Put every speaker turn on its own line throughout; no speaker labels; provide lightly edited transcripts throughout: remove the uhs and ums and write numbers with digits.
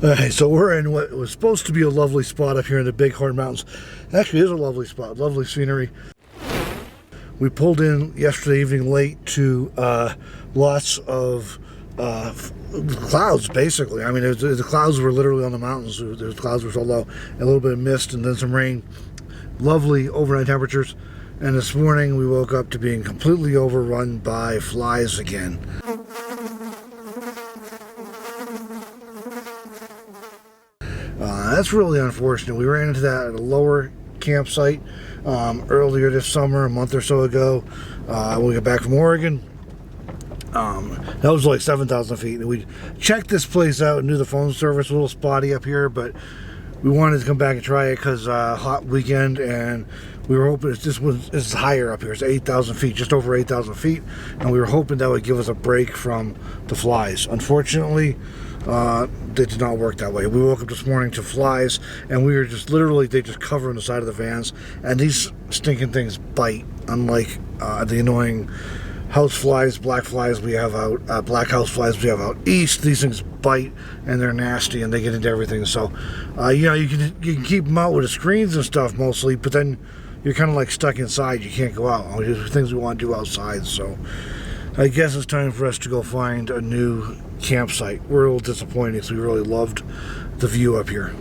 Alright, so we're in what was supposed to be a lovely spot up here in the Bighorn Mountains. Actually, it is a lovely spot, lovely scenery. We pulled in yesterday evening late to lots of clouds, basically. I mean, the clouds were literally on the mountains. The clouds were so low. A little bit of mist and then some rain. Lovely overnight temperatures. And this morning we woke up to being completely overrun by flies again. That's really unfortunate. We ran into that at a lower campsite earlier this summer, a month or so ago. When we got back from Oregon. That was like 7,000 feet. And we checked this place out and knew the phone service was a little spotty up here, but we wanted to come back and try it because hot weekend, and we were hoping this is higher up here. It's 8,000 feet, just over 8,000 feet, and we were hoping that would give us a break from the flies. Unfortunately, it did not work that way. We woke up this morning to flies, and we were just literally, they just cover on the side of the vans, and these stinking things bite, unlike the annoying house flies, black flies we have out, black house flies we have out east. These things bite and they're nasty and they get into everything. So, you know, you can keep them out with the screens and stuff mostly, but then you're kind of like stuck inside. You can't go out. There's things we want to do outside. So, I guess it's time for us to go find a new campsite. We're a little disappointed because we really loved the view up here.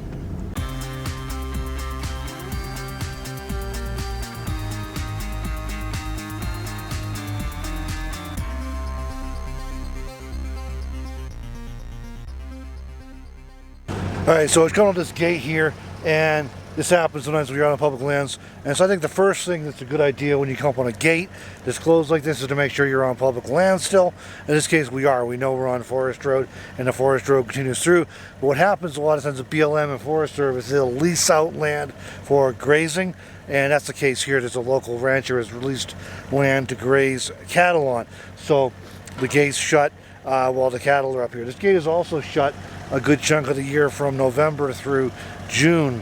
Alright, so it's coming to this gate here, and this happens sometimes when you're out on public lands. And so I think the first thing that's a good idea when you come up on a gate that's closed like this is to make sure you're on public land still. In this case, we are. We know we're on Forest Road, and the Forest Road continues through. But what happens a lot of times with BLM and Forest Service, they'll lease out land for grazing, and that's the case here. There's a local rancher has released land to graze cattle on. So the gate's shut while the cattle are up here. This gate is also shut a good chunk of the year from November through June,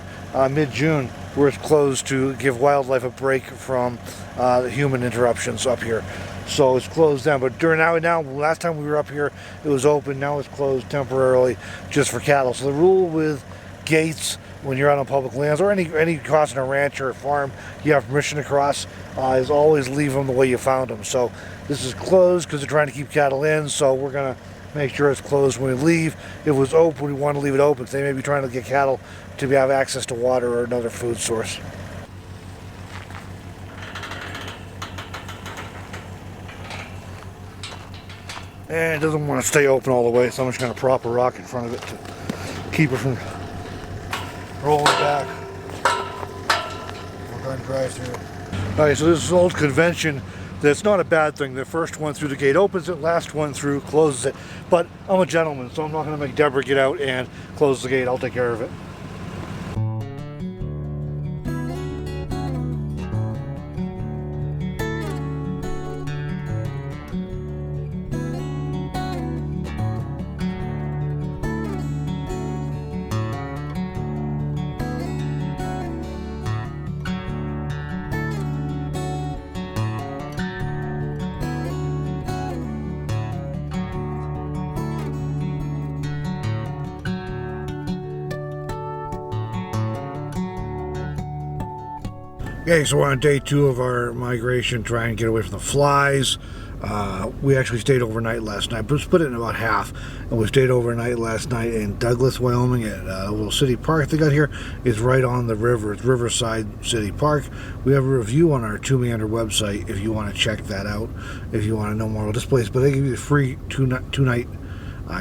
mid-June, where it's closed to give wildlife a break from the human interruptions up here. So it's closed down. But during now, last time we were up here, it was open. Now it's closed temporarily just for cattle. So the rule with gates when you're out on public lands or any crossing a ranch or a farm you have permission to cross is always leave them the way you found them. So this is closed because they're trying to keep cattle in. So we're gonna make sure it's closed when we leave. If it was open, we want to leave it open. They may be trying to get cattle to have access to water or another food source. And it doesn't want to stay open all the way, so I'm just going to prop a rock in front of it to keep it from rolling back. We're going to drive through. Alright, so this is an old convention. That's not a bad thing. The first one through the gate opens it, last one through closes it. But I'm a gentleman, so I'm not going to make Deborah get out and close the gate. I'll take care of it. Okay, so we're on day 2 of our migration, trying to get away from the flies. We actually stayed overnight last night, but split it in about half. And we stayed overnight last night in Douglas, Wyoming, at a little city park they got here. It's right on the river. It's Riverside City Park. We have a review on our 2 Meander website if you want to check that out, if you want to know more about this place. But they give you free two-night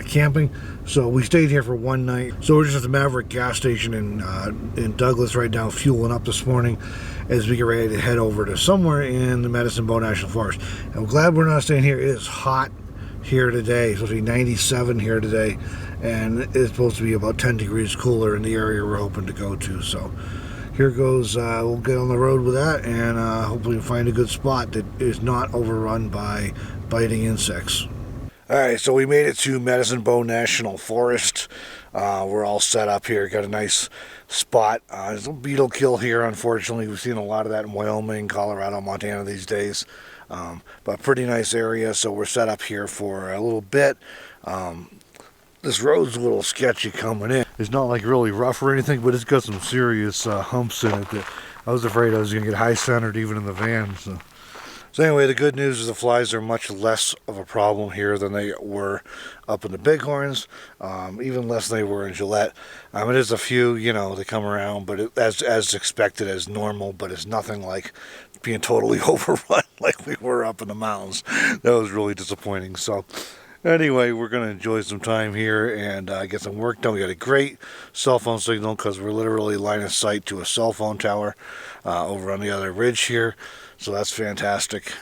camping. So we stayed here for 1 night. So we're just at the Maverick gas station in Douglas right now, fueling up this morning as we get ready to head over to somewhere in the Medicine Bow National Forest. And I'm glad we're not staying here. It is hot here today. It's supposed to be 97 here today, and it's supposed to be about 10 degrees cooler in the area we're hoping to go to. So here goes. We'll get on the road with that, and hopefully find a good spot that is not overrun by biting insects. Alright, so we made it to Medicine Bow National Forest. We're all set up here. Got a nice spot. There's a beetle kill here, unfortunately. We've seen a lot of that in Wyoming, Colorado, Montana these days. But pretty nice area, so we're set up here for a little bit. This road's a little sketchy coming in. It's not like really rough or anything, but it's got some serious humps in it that I was afraid I was going to get high centered even in the van. So anyway, the good news is the flies are much less of a problem here than they were up in the Bighorns, even less than they were in Gillette. It is a few, you know, they come around, but as expected, as normal, but it's nothing like being totally overrun like we were up in the mountains. That was really disappointing. So anyway, we're going to enjoy some time here and get some work done. We got a great cell phone signal because we're literally line of sight to a cell phone tower over on the other ridge here. So that's fantastic.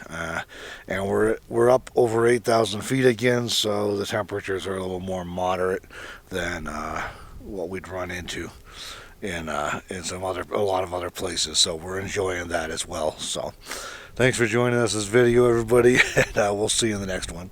And we're up over 8,000 feet again, so the temperatures are a little more moderate than what we'd run into in a lot of other places. So we're enjoying that as well. So thanks for joining us this video, everybody, and we'll see you in the next one.